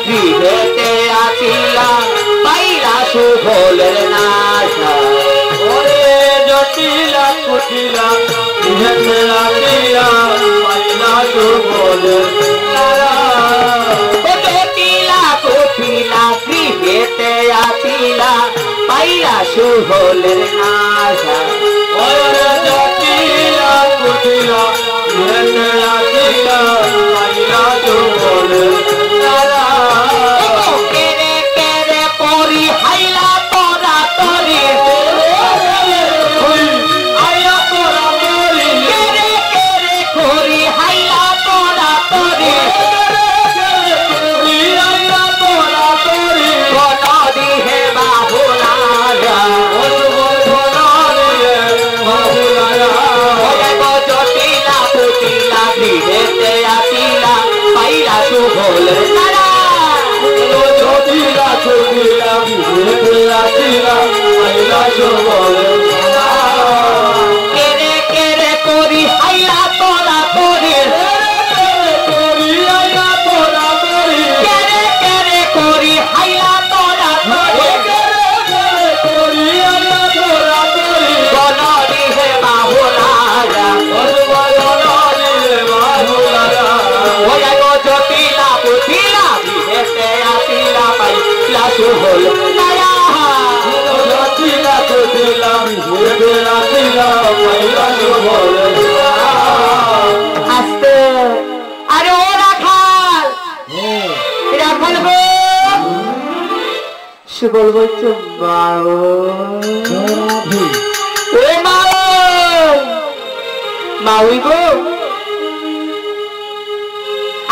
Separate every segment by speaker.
Speaker 1: গৃহেতে আসিলা পাইলা সুফলের নাশা
Speaker 2: ওরে জটিলা কুটিলা গৃহেতে আসিলা পাইলা সুফলের নাশা
Speaker 1: জটিলা কুটিলা গৃহেতে আসিলা পাইলা সুফলের নাশা
Speaker 2: ওরে জটিলা কুটিলা গৃহেতে আসিলা পাইলা সুফলের নাশা
Speaker 1: কেরে কেরে পরি হাইলা তোরা তরি
Speaker 2: আয়া তোরা মরি
Speaker 1: কেরে কেরে করি হাইলা তোরা তরি
Speaker 2: আয়া তোরা তরি
Speaker 1: নদী হে বাহুলা জটিলা পুটিলা গৃহেতে আসিলা পাইলা সুফলের নারা
Speaker 2: জটিলা কুটিলা গৃহেতে আসিলা পাইলা সুফলের নাশা
Speaker 1: কেরে কেরে করি হাইলা তোরা তরি
Speaker 2: আয়া তোরা তরি
Speaker 1: কেরে কেরে করি হাইলা তোরা তরি
Speaker 2: আয়া তোরা তরি
Speaker 1: নদী হে বাহুলা জটিলা পুটিলা গৃহেতে আসিলা পাইলা সুফল নারা
Speaker 2: জটিলা কুটিলা গৃহেতে আসিলা পাইলা সুফলের নাশা
Speaker 1: আস্তে আরে ও রাখাল রাখাল গো সে বলবো তো মাও এ মাও মাউই গো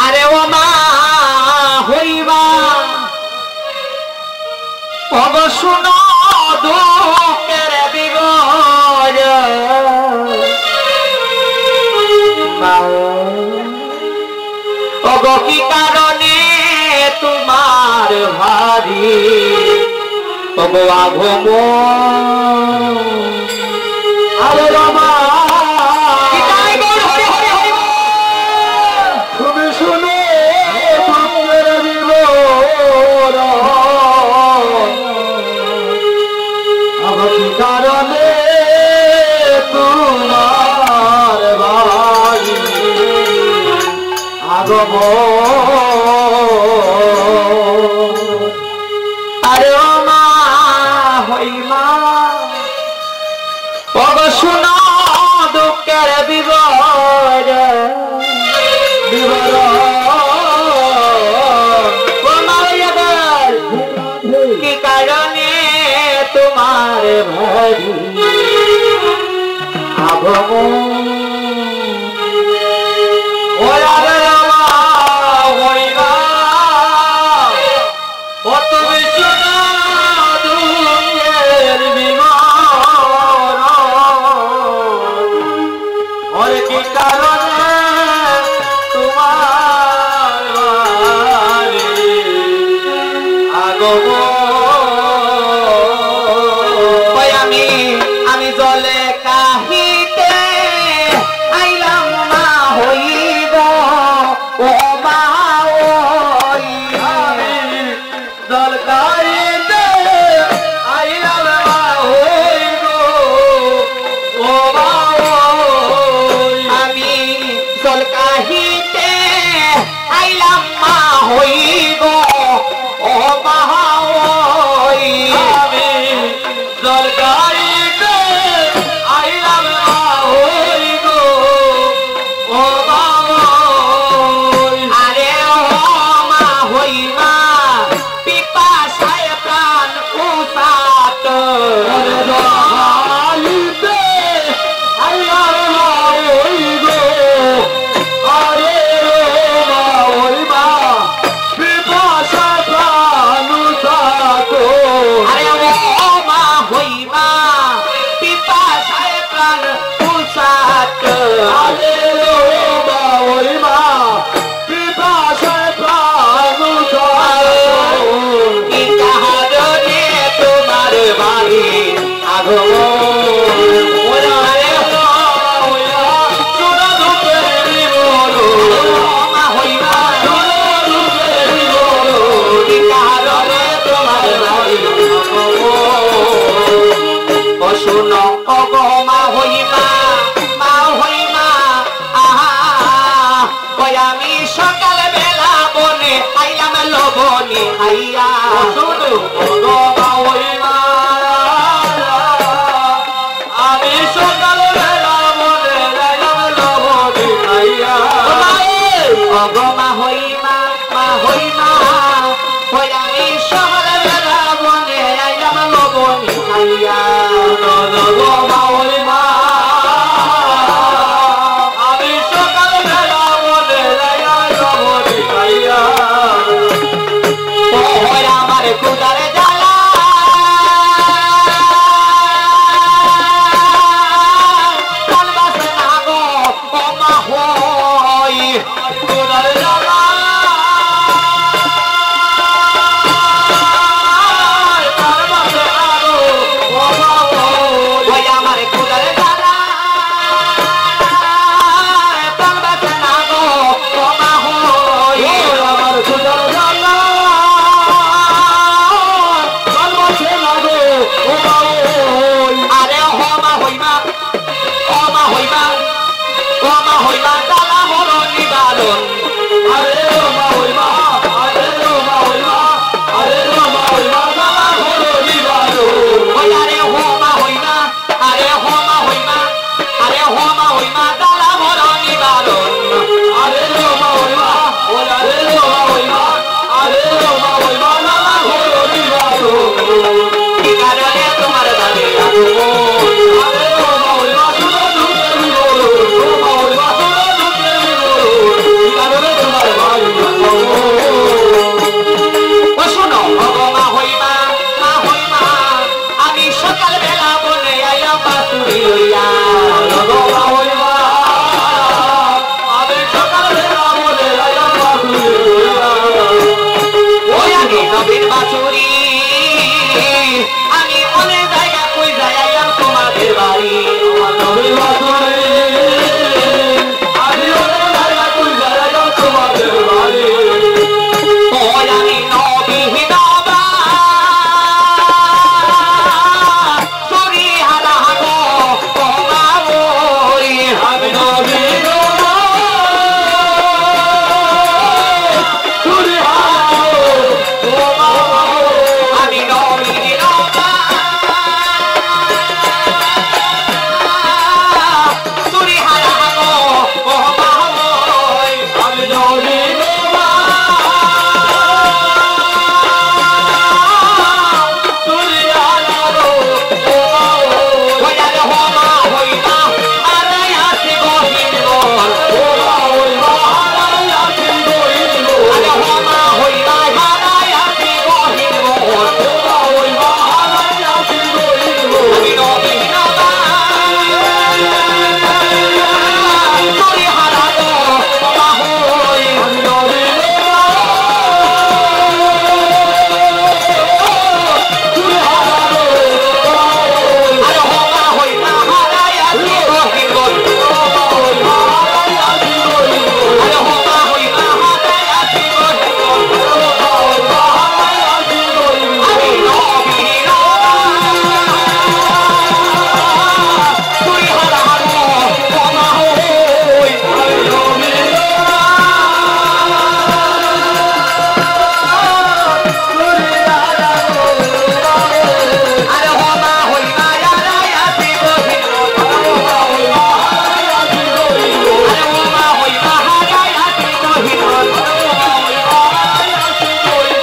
Speaker 1: আরে ও মা হইবা অব শুনো দুঃখের বিগর অব কি কারণে তোমার ভারী অব আঘম
Speaker 2: আরে রমা তুমি শুনে দুঃখের বিবরণ কি কারণে তোমার ভাই আগম
Speaker 1: আরে ও মা হইমা অব শুনো দুঃখের বিবর কি কারণে তোমার ভারী আগমন
Speaker 2: ওরা রে রমা হইবা ও তুমি শুনো দুঃখের বিবরণ ওরে কি কারণে তোমার ভারী আগমন
Speaker 1: ওই আমি জলে কাহিতে আইলাম মা হইব ও মা ওই
Speaker 2: দলকাইতে আইলাম হইব ও
Speaker 1: আমি জল কাহিতে আইলাম মা হইব ও মা ওই
Speaker 2: আমি দলকাইতে আইলাম হইব ও
Speaker 1: আরে ও মা হইমা পিপাসায় প্রাণ উসাত
Speaker 2: দলকাইতে আইলাম হইব আরে মা হইবা বিপাশা প্রাণু সাতো
Speaker 1: আরে ও মা হইমা পিপাসায় প্রাণ উসাত
Speaker 2: আরে মা হইবা বিপাশা প্রাণু সাতো
Speaker 1: কি কারণে তোমার বাড়ি আগমন অগো মা হইমা আহা ওই আমি সকালে বেলা বনে আইলাম লবণে আইয়া
Speaker 2: শুনো অগো মা হইমা আমি সকালে বেলা বনে আইলাম লবণে আইয়া
Speaker 1: অগো মা হইমা ওই আমি সকালে বেলা বনে আইলাম লবণে আইয়া
Speaker 2: অগো মা হইমা আমি সকালে বেলা বনে আইলাম লবণে আইয়া
Speaker 1: ওই আমার কুদারে জ্বালা কালবাসে না গো ও মা হই
Speaker 2: কুদারে জ্বালা কালবাসে না গো ও মা হই
Speaker 1: ওই আমার কুদারে জ্বালা কালবাসে না গো ও মা হই
Speaker 2: আমার কুদারে জ্বালা কালবাসে না গো ও মা হই
Speaker 1: আরে ও মা হইমা জ্বালা হলো নিবারণ
Speaker 2: আরে ও মা হইমা আরে ও মা হইমা আরে ও মা হইমা জ্বালা হলো নিবারণ
Speaker 1: ওই আরে ও মা হইমা জ্বালা হলো নিবারণ
Speaker 2: আরে ও মা হইমা ও আরে ও মা হইমা আরে ও মা হইমা জ্বালা হলো নিবারণ
Speaker 1: কি কারণে তোমার বাড়ি আগমন
Speaker 2: আরে ও মা হইমা শুনো ঢুকে বলো ও মা হইমা শুনো ঢুকে বলো কি কারণে তোমার বাড়ি
Speaker 1: ও শোনো অগো মা হইমা আমি সকাল বেলা বনে আইলাম বাসুরি লইয়া
Speaker 2: আগো মা হইমা আমি সকাল বেলা বলে আইলাম বাসুরি
Speaker 1: ওই আমি নবীন বাসুরি আমি অনেক জায়গা কই যাই আইলাম তোমাদের বাড়ি
Speaker 2: আমার নবী বাসুরি আমি ওরে জায়গা তুই জায়গা তোমাদের বাড়ি
Speaker 1: ওই আমি নবীন বাবা সরি হারা গো ও মা ওই
Speaker 2: আমি নবী তুই হাও ও মা
Speaker 1: আমি নবীন বাবা সরি হারা গো ও মা ওই
Speaker 2: আমি নবী তুই হাও ও মা
Speaker 1: ওই আরে হো মা হইমা আরে আসি গহিন বল
Speaker 2: ও মা হইমা হারাই আছি গইল
Speaker 1: আরে হো মা হইমা হারাই আসি গহিন বল
Speaker 2: ও মা হইমা হারাই আছি গইল
Speaker 1: আমি নবীন বাবা সরি হারা গো ও মা হই
Speaker 2: আমি নবী তুই হাও
Speaker 1: আরে হো মা হইমা হারাই আসি গহিন বল
Speaker 2: হারাই আছি গইল
Speaker 1: আরে হো মা হইমা হারাই আসি গহিন বল
Speaker 2: হারাই আছি গইল
Speaker 1: আমি নবীন বাবা সরি হারা গো ও মা হই
Speaker 2: আমি নবী তুই হাও
Speaker 1: আরে হো মা হইমা হারাই আসি গহিন বল
Speaker 2: হারাই আছি গইল
Speaker 1: আরে হো মা হইমা হারাই আসি গহিন বল
Speaker 2: হারাই আছি গইল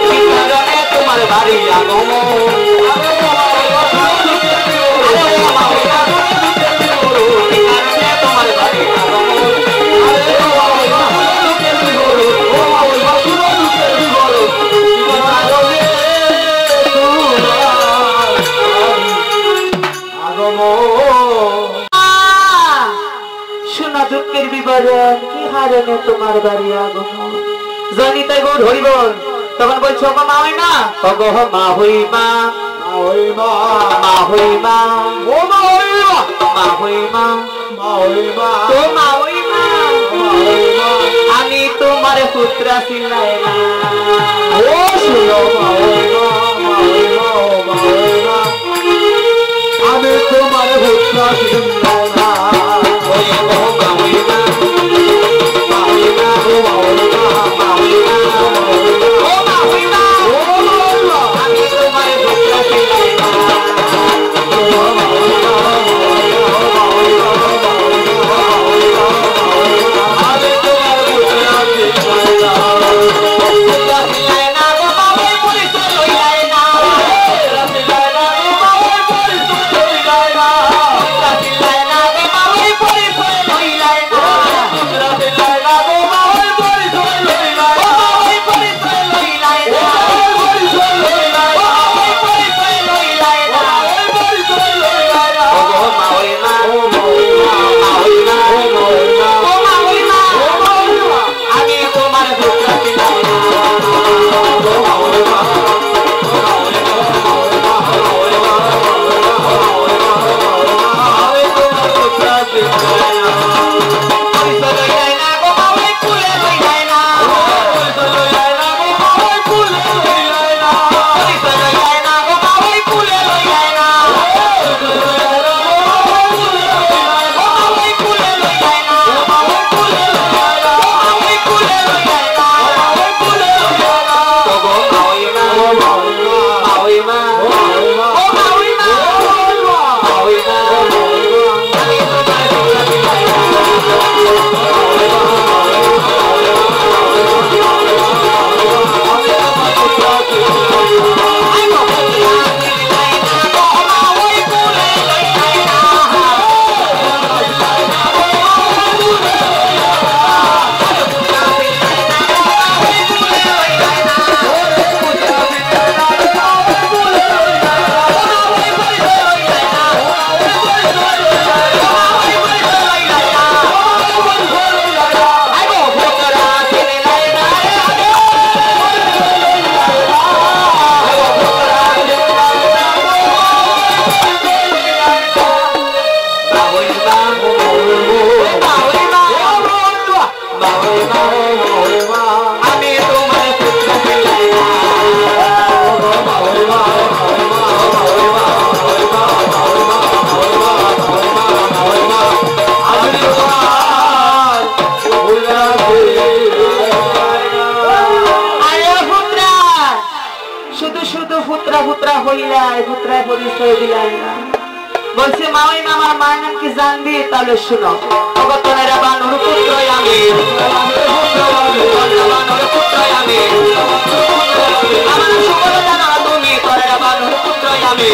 Speaker 1: কি কারণে তোমার বাড়ি আগমন আরে হো মা হইমা কি কারণে তোমার বাড়ি আগমন শোনা দুঃখের বিবরণ কি কারণে তোমার বাড়ি আগমন জানি তাই গো ধরিব তখন বলছো গো মা হইমা গো মা হইমা মা হইমা মা হইমা তো মা হইমা আমি তোমার পুত্র ছিলাই না
Speaker 2: আমি তো তোমার পুত্র সিংহনা ওই গো মা ওই মা মা ওই মা ও মা ওই মা মা ওই মা ও মা ওই মা ও মা ওই মা আমি তোমার পুত্র সিংহনা ও মা ওই মা আমি তোমার পুত্র সিংহনা
Speaker 1: বলছে মা ওই আমার মায়ের নাম কি জানবি তাহলে শুনো অগতনেরা বানর পুত্রই আমি আমার সুবল জানো তুমি তোরা বানর পুত্রই আমি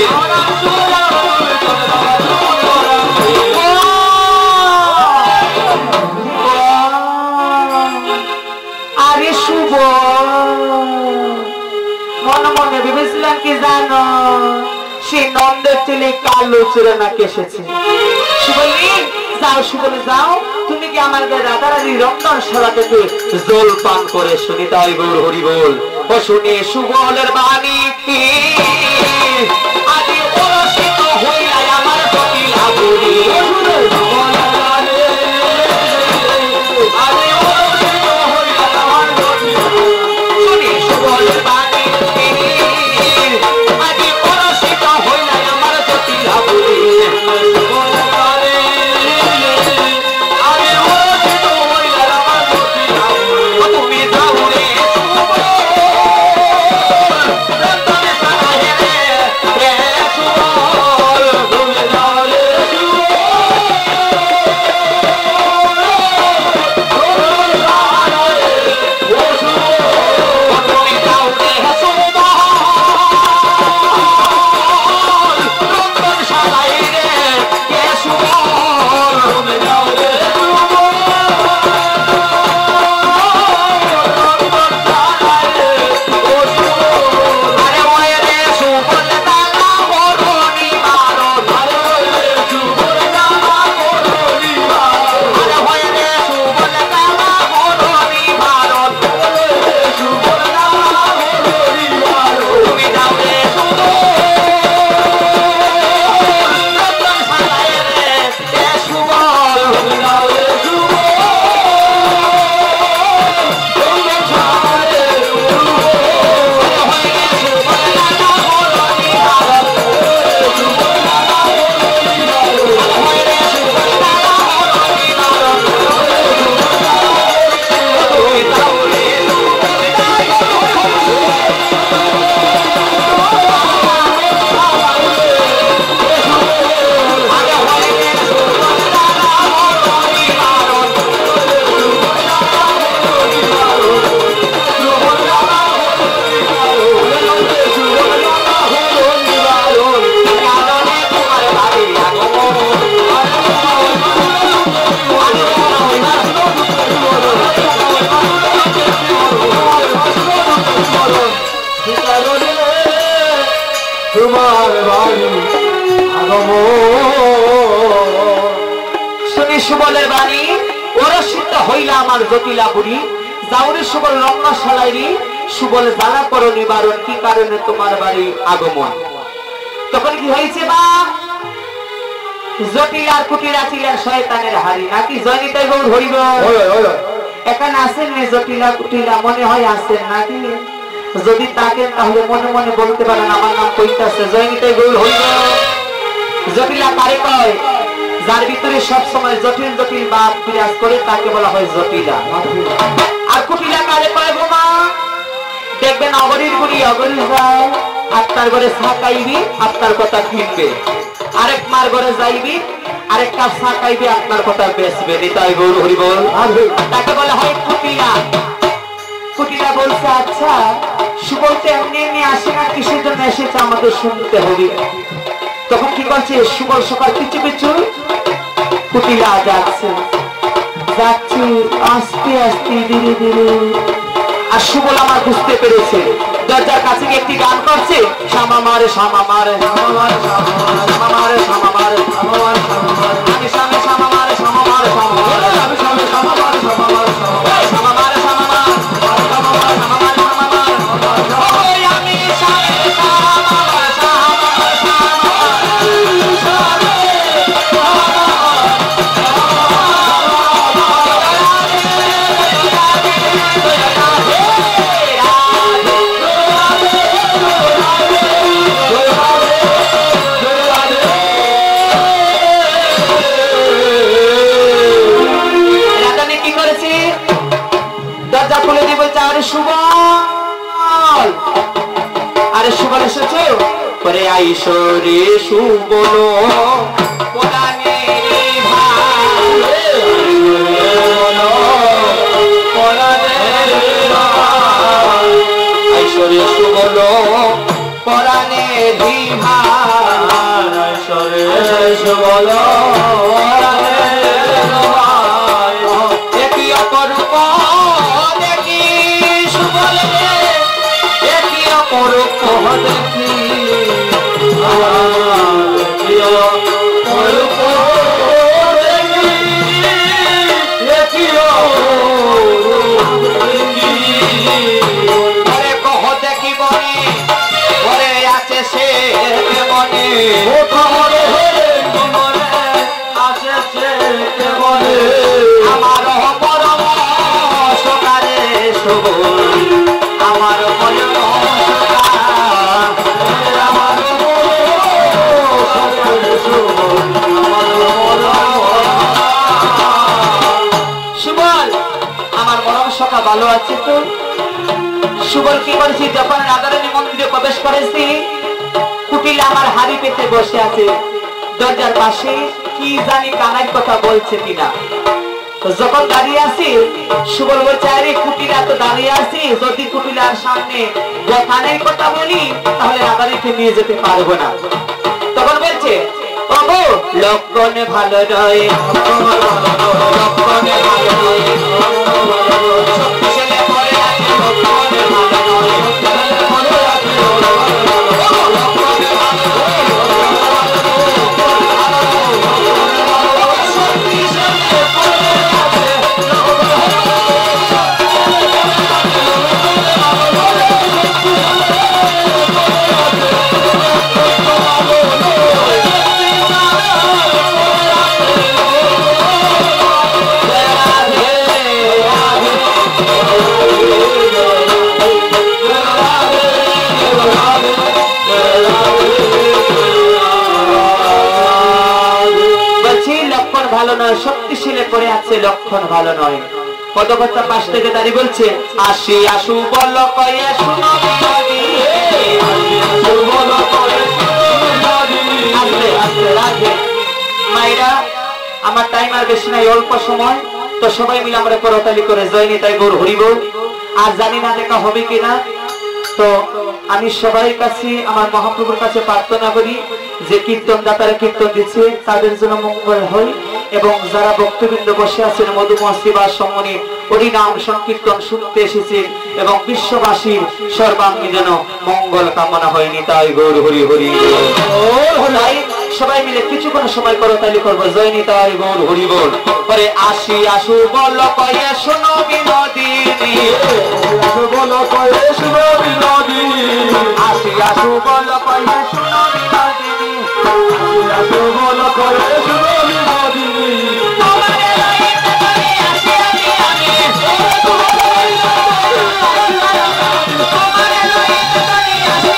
Speaker 1: আরে শুভ মনে মনে ভেবেছিলাম কি জানো সেই নন্দের ছেলে কালো চূড়া নাকি এসেছে সুবলি যাও সুবলি যাও তুমি কি আমার রাধারানী রমজান সভা থেকে জল পান করে শুনি তাই গৌর হরি বল ও শুনে সুবলের বাণী আদি পরশিত হইয়া আমার প্রতি লাগুনি আদি পরশিত হইয়া আমার প্রতি শুনি সুবলের বাণী আদি পরশিত হইয়া আমার প্রতি লাগুনি তুমি যাও রে সুবল সুবলের বাণী ওরসিত হইলা আমার জটিলা বুড়ি যাওরে সুবল রত্নশালাইরি সুবল জ্বালা করো নিবারণ কি কারণে তোমার বাড়ি আগমন। তখন কি হয়েছে মা জটিলার কুটিরা ছিলেন শয়তানের হাড়ি নাকি জয়নিতাই গৌর হইব এখানে আসেন নি জটিলা কুটিলা মনে হয় আসেন নাকি যদি তাকে তাহলে মনে মনে বলতে পারেন আমার নাম কইতাছে জয়নিতাই গৌর হইব। জটিলা কারে কয় যার ভিতরে সব সময় জটিল জটিল ভাব বিরাজ করে তাকে বলা হয় জটিলা। আর কুটিলা কারে কয় গো মা দেখবেন অগরীর বুড়ি অগরী যায় আপনার ঘরে ছাকাইবি আপনার কথা কিনবে আরেক মার ঘরে যাইবি আরেক কাপ ছাকাইবি আপনার কথা বেচবে নিতাই গৌর হরি বল তাকে বলা হয় কুটিলা। কুটিলা বলছে আচ্ছা সুবল তো এমনি এমনি আসে না কিসের জন্য এসেছে আমাদের শুনতে হবে। তখন কি করছে সুবল সকাল পিছু পিছু কুটিলা যাচ্ছে যাচ্ছে আস্তে আস্তে ধীরে ধীরে আর সুবল আমার বুঝতে পেরেছে দরজার কাছে একটি গান করছে শামা মারে শামা মারে শামা মারে শামা মারে শামা মারে শামা মারে আমি শামে শামা মারে শামা মারে শামা মারে আমি শামে শামা মারে শামা মারে শামা মারে শামা মারে শামা মারে শামা মারে শামা মারে ওই আমি শামে শামা মারে শামা মারে সুবল আরে সুবল এসেছো পরে আইসো রে সুবল পরাণের ভাই আইসো রে সুবল পরাণের ভাই আইসো রে সুবল একই অপরূপ আমার পরম সকালে আমার সুবল আমার মরম সখা ভালো আছে তো। সুবল কি করেছি যখন রাধারানী মন্দিরে প্রবেশ করেছি কুটিলা আমার হাড়ি পেতে বসে আছে দরজার পাশে কি জানি কানার কথা বলছে কিনা। যখন দাঁড়িয়ে আছি সুবল বলছে আরে কুটিলা তো দাঁড়িয়ে আছি যদি কুটিলার সামনে কানের কথা বলি তাহলে রাধারানীকে নিয়ে যেতে পারবো না। তখন বলছে ওগো লক্ষণ ভালো নয় লক্ষণে ভালো নয় ছেলে পরে আছে লক্ষণে ভালো নয় ভালো নয় শক্তিশালী পড়ে আছে লক্ষণ ভালো নয়। পদকর্তা পাশ থেকে দাঁড়িয়ে বলছে আসি আসু বল কয়ে শুনো মায়েরা আমার টাইম আর বেশি নাই অল্প সময় তো সবাই মিলে আমরা করতালি করে জয়নি তাই গৌর হরিব। আর জানি না দেখা হবে কিনা তো আমি সবাই কাছে আমার মহাপ্রভুর কাছে প্রার্থনা করি যে কীর্তন দাতারা কীর্তন দিচ্ছে তাদের জন্য মঙ্গল হয় এবং যারা ভক্তবৃন্দ বসে আছেন মধুমস্তিবার সম্মানে হরিনাম সংকীর্তন শুনতে এসেছেন এবং বিশ্ববাসীর সর্বাঙ্গী যেন মঙ্গল কামনা হয়নি তাই গৌর হরি হরি সবাই মিলে কিছুক্ষণ সময় করো তাইলে করবো জয় নিতাই গৌর হরি বল পরে আসি আসু বল কয়ে শোনো বিনোদিনী
Speaker 2: বল কয়ে শুনো বিনোদিনী
Speaker 1: আসি আসু বল কয়ে শোনো বিনোদিনী
Speaker 2: আসো বল কয়ে শুনো বিনোদিনী
Speaker 1: তোমারে লইতে পারি আসি আমি তোমারে লইতে পারি আসি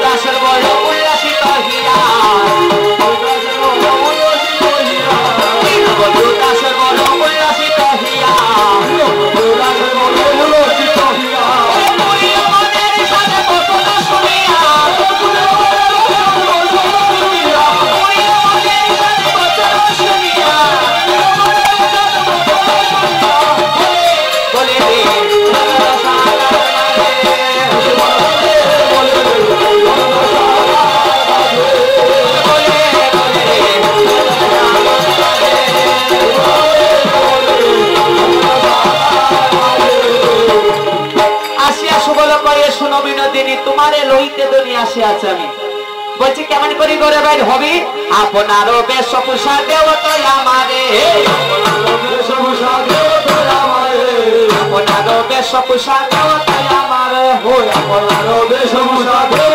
Speaker 1: দাসের বড় উল্লাসিত হিয়া দাসের বড় উল্লাসিত হিয়া মনের সাথে বচন শুনিয়া মনের সাথে বচন শুনিয়া বলে শোনো বিনোদিনী তোমারে লইতে দনি আসে আছে আমি বলছি কেমন করি করে বাইর হবি আপনারও বেশভূষা দেও তো আমারে আপনারও বেশভূষা দেও তো আমারে
Speaker 2: আপনারও বেশভূষা দেও